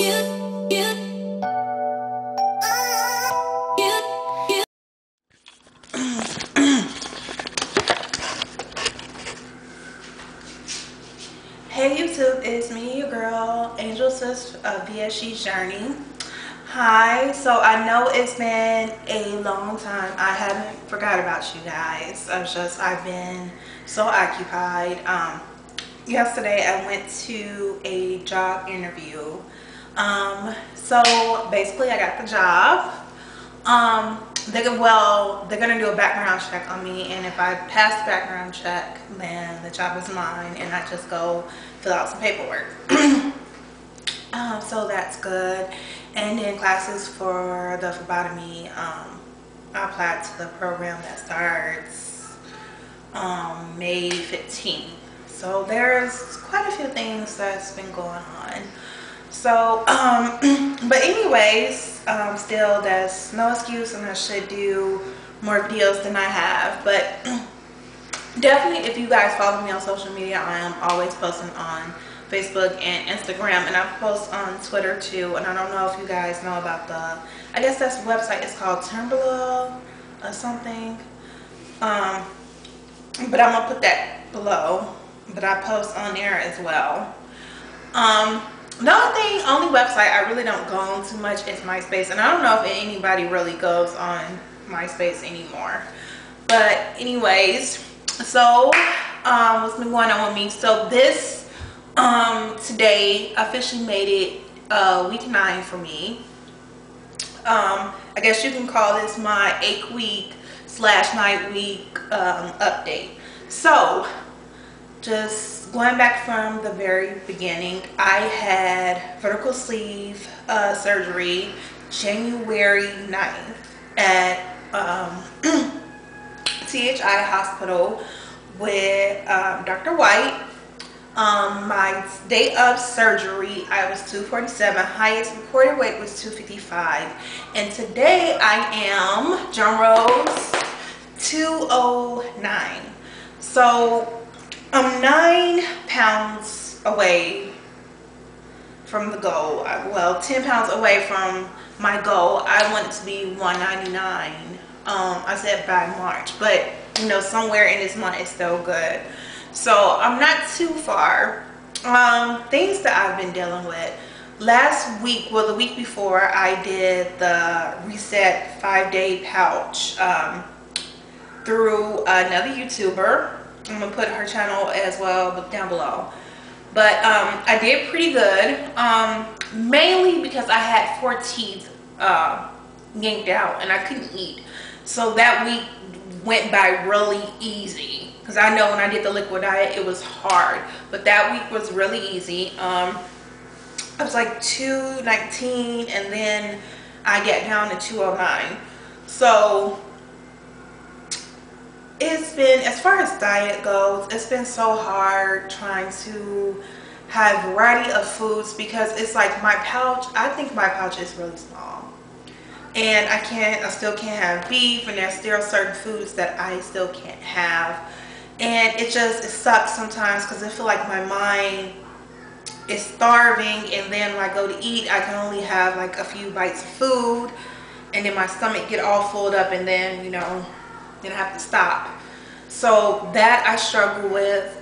Hey YouTube, it's me, your girl, Angel Sis of VSG's Journey. Hi, so I know it's been a long time. I haven't forgot about you guys. I've been so occupied. Yesterday I went to a job interview. So basically I got the job. They're gonna do a background check on me, and if I pass the background check, then the job is mine, and I just go fill out some paperwork. So that's good. And then classes for the phlebotomy, I applied to the program that starts May 15th. So there's quite a few things that's been going on. So but anyways, still that's no excuse, and I should do more videos than I have. But definitely, if you guys follow me on social media, I am always posting on Facebook and Instagram, and I post on Twitter too. And I don't know if you guys know about I guess that's the website. It's called Tumblr or something, but I'm gonna put that below. But I post on there as well. The only website I really don't go on too much is MySpace, and I don't know if anybody really goes on MySpace anymore. But anyways, so what's been going on with me? So this today officially made it week 9 for me. I guess you can call this my 8-week / 9-week update. So just going back from the very beginning, I had vertical sleeve surgery January 9th at CHI Hospital with Dr. White. My day of surgery, I was 247. Highest recorded weight was 255. And today I am, drum rolls, 209. So I'm 9 pounds away from the goal. Well, 10 pounds away from my goal. I want it to be 199. I said by March, but you know, somewhere in this month is still good. So I'm not too far. Things that I've been dealing with. Last week, well, the week before, I did the Reset 5-day pouch through another YouTuber. I'm gonna put her channel as well down below. But I did pretty good, mainly because I had 4 teeth yanked out and I couldn't eat. So that week went by really easy, because I know when I did the liquid diet it was hard, but that week was really easy. I was like 219, and then I got down to 209. So it's been, as far as diet goes, it's been so hard trying to have a variety of foods, because it's like my pouch, I think my pouch is really small, and I still can't have beef, and there's still certain foods that I still can't have, and it sucks sometimes, because I feel like my mind is starving, and then when I go to eat, I can only have like a few bites of food, and then my stomach get all filled up, and then, you know, then I have to stop. So that I struggle with.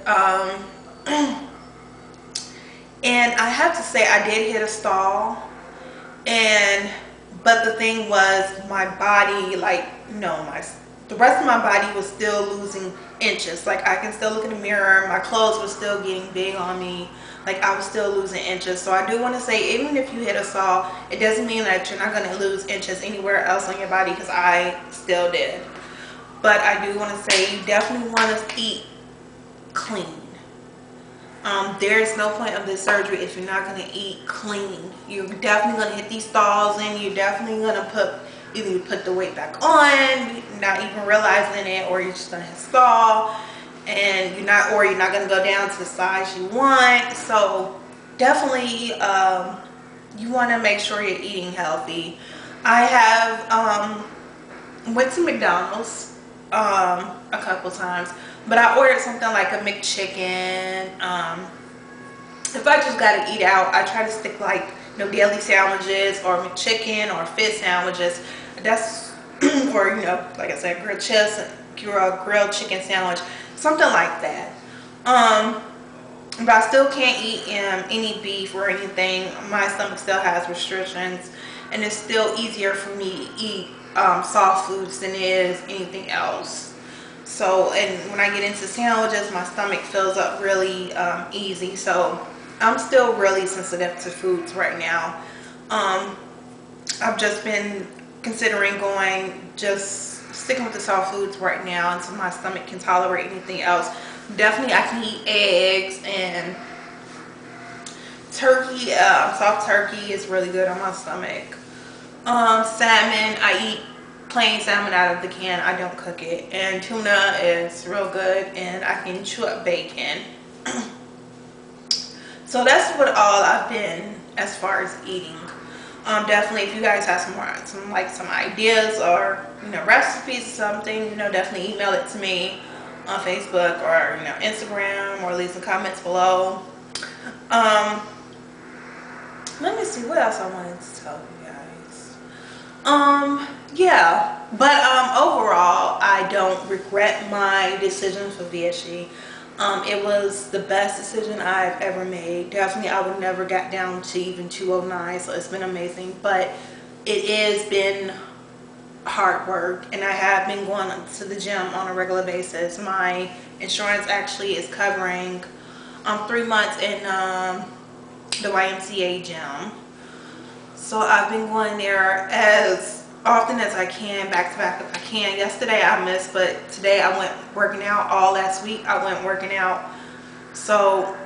And I have to say, I did hit a stall, but the thing was, my body, like, the rest of my body was still losing inches. Like, I can still look in the mirror, my clothes were still getting big on me, like I was still losing inches. So I do want to say, even if you hit a stall, it doesn't mean that you're not going to lose inches anywhere else on your body, because I still did. But I do want to say, you definitely want to eat clean. There's no point of this surgery if you're not going to eat clean. You're definitely going to hit these stalls, and you're definitely going to either put the weight back on, not even realizing it, or you're just going to hit stall, and you're not going to go down to the size you want. So definitely, you want to make sure you're eating healthy. I have went to McDonald's a couple times, but I ordered something like a McChicken. If I just gotta eat out, I try to stick like deli sandwiches or McChicken or fish sandwiches. That's or like I said, grilled chicken sandwich, something like that. But I still can't eat any beef or anything. My stomach still has restrictions, and it's still easier for me to eat soft foods than it is anything else. So, and when I get into sandwiches, my stomach fills up really easy. So I'm still really sensitive to foods right now. I've just been considering just sticking with the soft foods right now until my stomach can tolerate anything else. Definitely I can eat eggs and turkey. Soft turkey is really good on my stomach. Salmon, I eat plain salmon out of the can. I don't cook it. And tuna is real good, and I can chew up bacon. So that's what all I've been as far as eating. Definitely, if you guys have some ideas or recipes or something, definitely email it to me on Facebook or Instagram, or leave some comments below. Let me see what else I wanted to tell you guys. Yeah, but overall, I don't regret my decision for VSG. It was the best decision I've ever made. Definitely, I would never got down to even 209, so it's been amazing. But it has been hard work, and I have been going to the gym on a regular basis. My insurance actually is covering 3 months in the YMCA gym. So I've been going there as often as I can, back to back if I can. Yesterday I missed, but today I went working out. All last week I went working out. So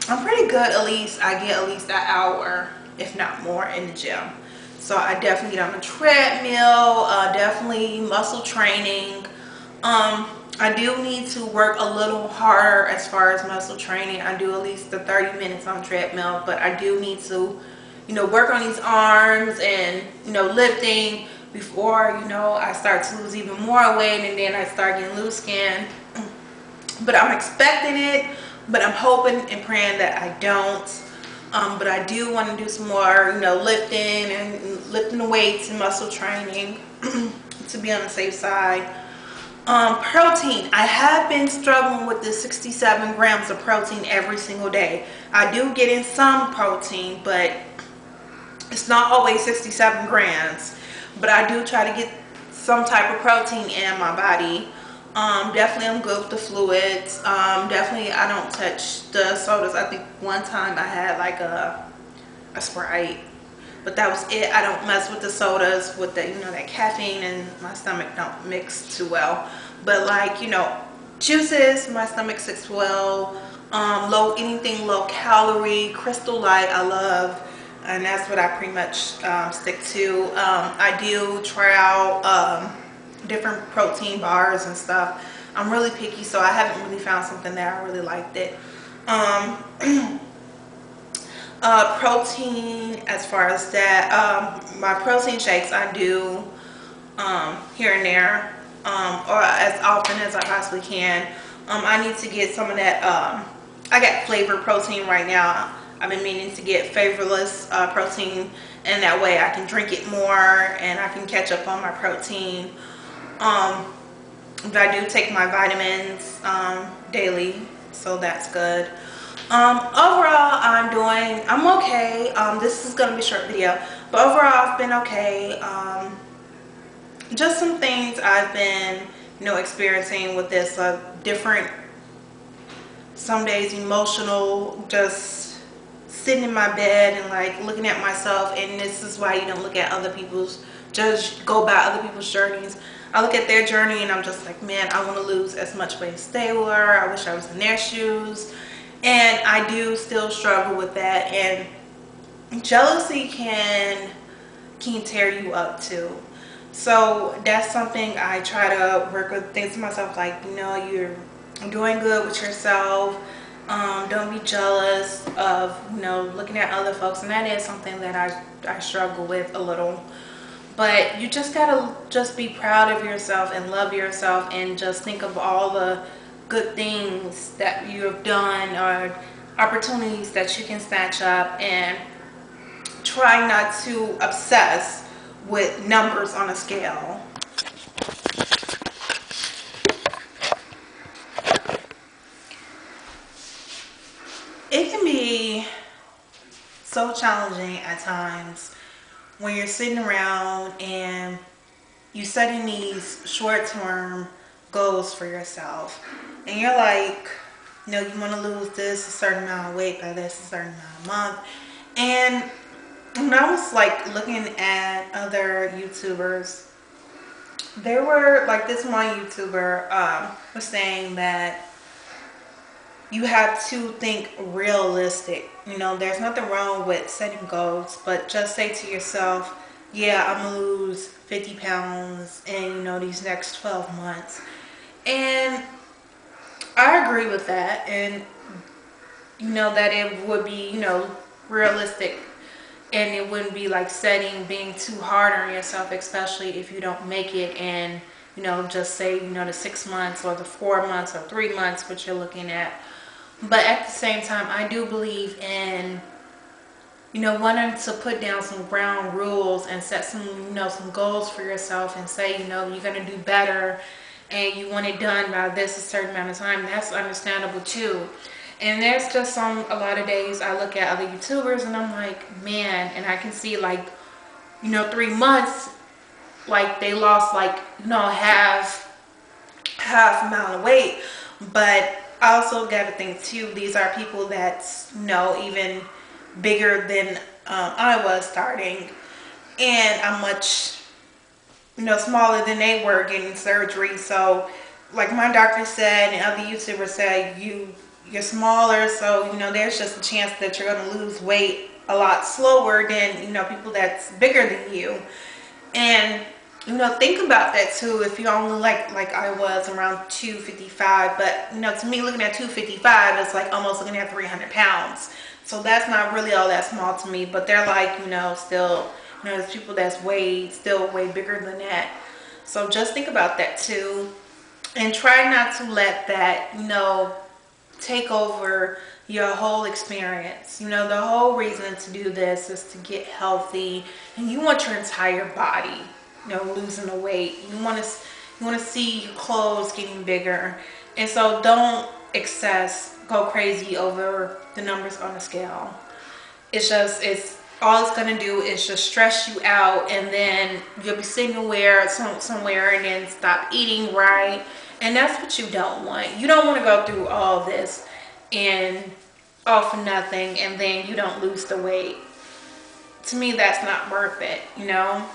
I'm pretty good. At least I get at least an hour, if not more, in the gym. So I definitely get on the treadmill, definitely muscle training. I do need to work a little harder as far as muscle training. I do at least the 30 minutes on treadmill, but I do need to work on these arms and lifting before I start to lose even more weight, and then I start getting loose skin. But I'm expecting it, but I'm hoping and praying that I don't. But I do want to do some more lifting and lifting the weights and muscle training to be on the safe side. Protein, I have been struggling with the 67 grams of protein every single day. I do get in some protein, but it's not always 67 grams, but I do try to get some type of protein in my body. Definitely I'm good with the fluids. Definitely I don't touch the sodas. I think one time I had like a Sprite, but that was it. I don't mess with the sodas with the that caffeine, and my stomach don't mix too well. But like juices, my stomach sits well. Anything low calorie, Crystal Light I love. And that's what I pretty much stick to. I do try out different protein bars and stuff. I'm really picky, so I haven't really found something that I really liked it. Protein, as far as that, my protein shakes I do here and there, or as often as I possibly can. I need to get some of that. I got flavored protein right now. I've been meaning to get flavorless protein, and that way I can drink it more and I can catch up on my protein. But I do take my vitamins daily, so that's good. Overall, I'm okay. This is gonna be a short video, but overall I've been okay. Just some things I've been experiencing with this, different, some days emotional, just sitting in my bed and like looking at myself. And this is why you don't look at other people's, go by other people's journeys. I look at their journey and I'm just like, man, I want to lose as much weight as they were. I wish I was in their shoes. And I do still struggle with that. And jealousy can tear you up too. So that's something I try to work with, things to myself, like you're doing good with yourself. Don't be jealous of looking at other folks, and that is something that I struggle with a little. But you just gotta be proud of yourself and love yourself, and just think of all the good things that you have done, or opportunities that you can snatch up, and try not to obsess with numbers on a scale. It can be so challenging at times when you're sitting around and you setting these short-term goals for yourself, and you're like, you know, you want to lose this a certain amount of weight by this a certain amount of month. And when I was like looking at other YouTubers, there were like this one YouTuber was saying that you have to think realistic. You know, there's nothing wrong with setting goals, but just say to yourself, yeah, I'm gonna lose 50 pounds in, you know, these next 12 months. And I agree with that. And, you know, that it would be, you know, realistic, and it wouldn't be like being too hard on yourself, especially if you don't make it in, you know, just say, you know, the 6 months or the 4 months or 3 months, what you're looking at. But at the same time, I do believe in, you know, wanting to put down some ground rules and set some, you know, some goals for yourself and say, you know, you're going to do better and you want it done by this a certain amount of time. That's understandable too. And there's just a lot of days I look at other YouTubers and I'm like, man, and I can see like, you know, 3 months, like they lost like, you know, half amount of weight. But I also got to think too, these are people that's, you know, even bigger than I was starting, and I'm much, you know, smaller than they were getting surgery. So like my doctor said and other YouTubers said, you're smaller, so, you know, there's just a chance that you're going to lose weight a lot slower than, you know, people that's bigger than you. And, you know, think about that too. If you're only like I was around 255, but, you know, to me, looking at 255 is like almost looking at 300 pounds. So that's not really all that small to me, but they're like, you know, still, you know, there's people that's still way bigger than that. So just think about that too, and try not to let that, you know, take over your whole experience. You know, the whole reason to do this is to get healthy, and you want your entire body, you know, losing the weight. You want to see your clothes getting bigger, and so don't go crazy over the numbers on the scale. It's all it's gonna do is just stress you out, and then you'll be sitting somewhere and then stop eating right. And that's what you don't want. You don't want to go through all this and all for nothing, and then you don't lose the weight. To me, that's not worth it, you know.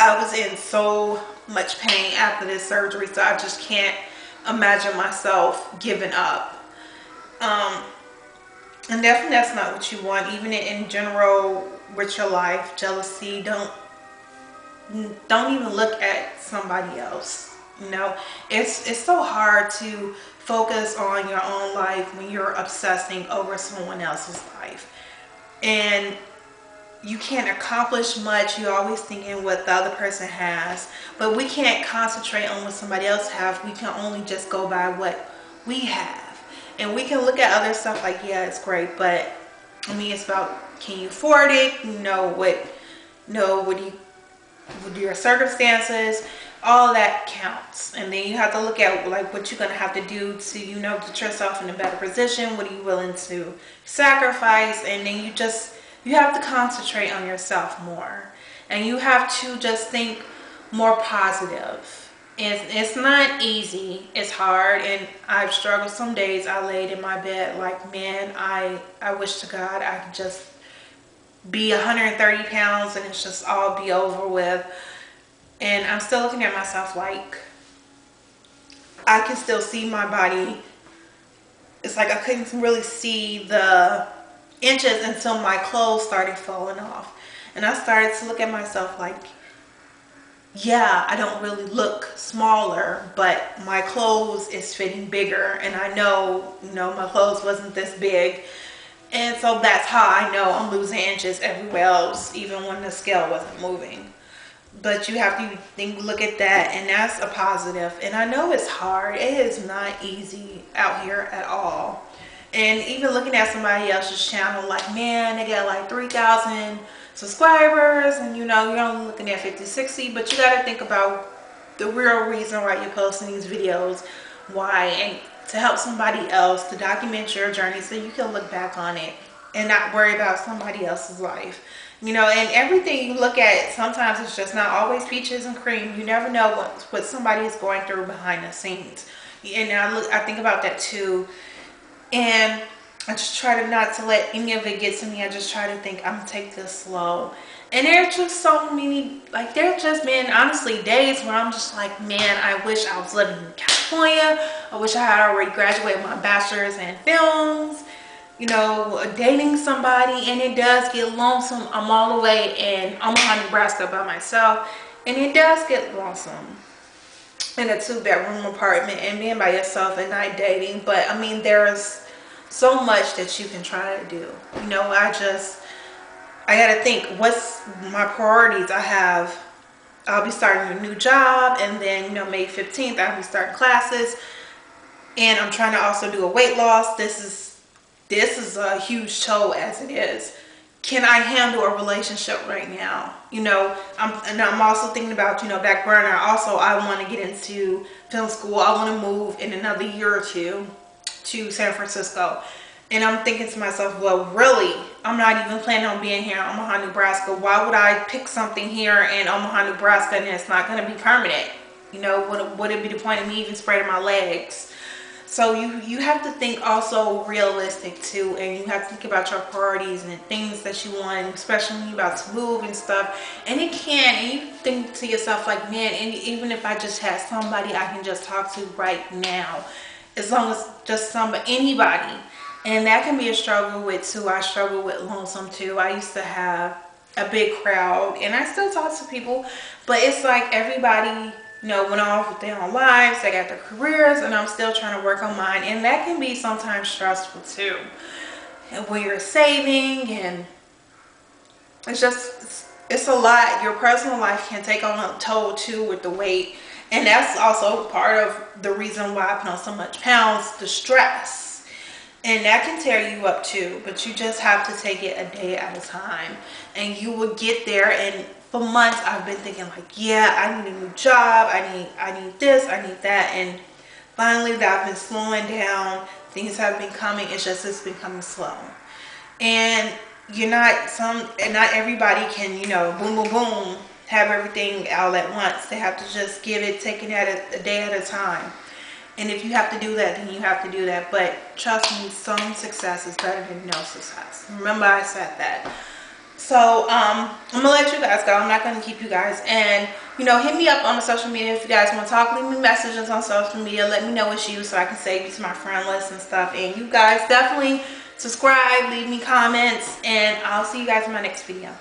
I was in so much pain after this surgery, so I just can't imagine myself giving up. And definitely that's not what you want, even in general with your life. Jealousy, don't even look at somebody else. You know, it's so hard to focus on your own life when you're obsessing over someone else's life, and you can't accomplish much. You're always thinking what the other person has, but we can't concentrate on what somebody else has. We can only just go by what we have, and we can look at other stuff like, yeah, it's great, but I mean, it's about, can you afford it? You know what your circumstances, all that counts. And then you have to look at like what you're going to have to do to, you know, get yourself in a better position. What are you willing to sacrifice? And then you have to concentrate on yourself more, and you have to just think more positive. It's not easy. It's hard, and I've struggled. Some days I laid in my bed like, man, I wish to God I could just be 130 pounds and it's just all be over with. And I'm still looking at myself like I can still see my body. It's like I couldn't really see the inches until my clothes started falling off. And I started to look at myself like, yeah, I don't really look smaller, but my clothes is fitting bigger. And I know, you know, my clothes wasn't this big. And so that's how I know I'm losing inches everywhere else, even when the scale wasn't moving. But you have to look at that, and that's a positive. And I know it's hard. It is not easy out here at all. And even looking at somebody else's channel, like, man, they got like 3,000 subscribers, and you know, you're only looking at 50, 60, but you got to think about the real reason why you're posting these videos, why, and to help somebody else, to document your journey so you can look back on it and not worry about somebody else's life. You know, and everything you look at, sometimes it's just not always peaches and cream. You never know what somebody is going through behind the scenes. And I think about that too. And I just try to not to let any of it get to me. I just try to think, I'm gonna take this slow. And there's just so many, like, there's just been honestly days where I'm just like, man, I wish I was living in California. I wish I had already graduated my bachelor's in films, you know, dating somebody. And it does get lonesome. I'm all the way in Omaha, Nebraska by myself, and it does get lonesome in a 2-bedroom apartment and being by yourself and not dating. But I mean, there's so much that you can try to do. You know, I gotta think, what's my priorities? I'll be starting a new job, and then, you know, May 15th I'll be starting classes, and I'm trying to also do a weight loss. This is a huge toll as it is. Can I handle a relationship right now? You know, I'm also thinking about, you know, back burner. Also, I want to get into film school. I want to move in another year or two to San Francisco. And I'm thinking to myself, well, really, I'm not even planning on being here in Omaha, Nebraska. Why would I pick something here in Omaha, Nebraska, and it's not going to be permanent? You know, would it be the point of me even spreading my legs? So you have to think also realistic too, and you have to think about your priorities and things that you want, especially when you're about to move and stuff. And and you think to yourself like, man, and even if I just had somebody I can just talk to right now, as long as just anybody. And that can be a struggle with too. I struggle with lonesome too. I used to have a big crowd, and I still talk to people, but it's like everybody, you know, went off with their own lives, they got their careers, and I'm still trying to work on mine. And that can be sometimes stressful too. And when you're saving, and it's a lot. Your personal life can take on a toll too with the weight. And that's also part of the reason why I put on so much pounds, the stress. And that can tear you up too, but you just have to take it a day at a time, and you will get there. And for months I've been thinking like, yeah, I need a new job, I need this, I need that. And finally that I've been slowing down, things have been coming, it's been coming slow. And not everybody can, you know, boom boom boom, have everything all at once. They have to just take it at a day at a time. And if you have to do that, then you have to do that. But trust me, some success is better than no success. Remember I said that. So I'm gonna let you guys go. I'm not gonna keep you guys. And you know, hit me up on the social media if you guys want to talk. Leave me messages on social media. Let me know it's you so I can save you to my friend list and stuff. And you guys definitely subscribe, leave me comments, and I'll see you guys in my next video.